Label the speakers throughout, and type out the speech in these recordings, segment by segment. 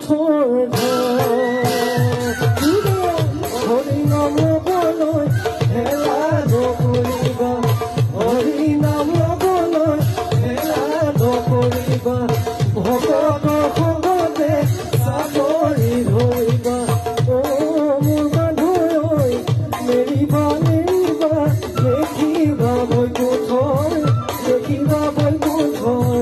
Speaker 1: বৈকুণ্ঠৰ হৰি নাম ল'বলৈ হেলা নকৰিবা হৰি নাম ল'বলৈ হেলা নকৰিবা ভকতৰ সঙ্গতে চাকৰি ধৰিবা মোৰ মানুহ ঐ মেৰিবা নেৰিবা দেখিবা বৈকুণ্ঠৰ দেখিবা বৈকুণ্ঠৰ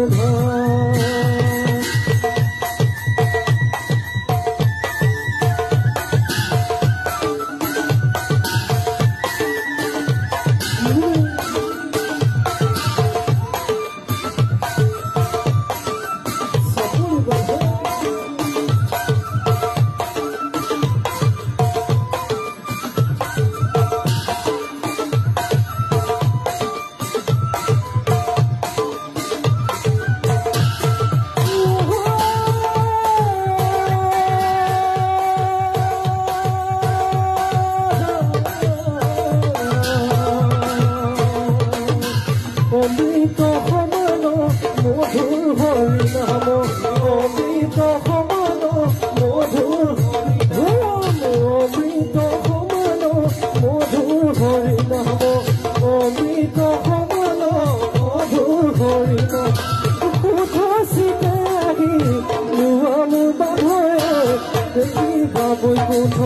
Speaker 1: অমৃত সমান মধুৰ হৰি নাম অমৃত সমান মধুৰ অমৃত সমান মধুৰ হৰি নাম অমৃত সমান মধুৰ হৰি নাম উঠচিতে আহি মোৰ বাধৰে দেখিবা বৈকুণ্ঠ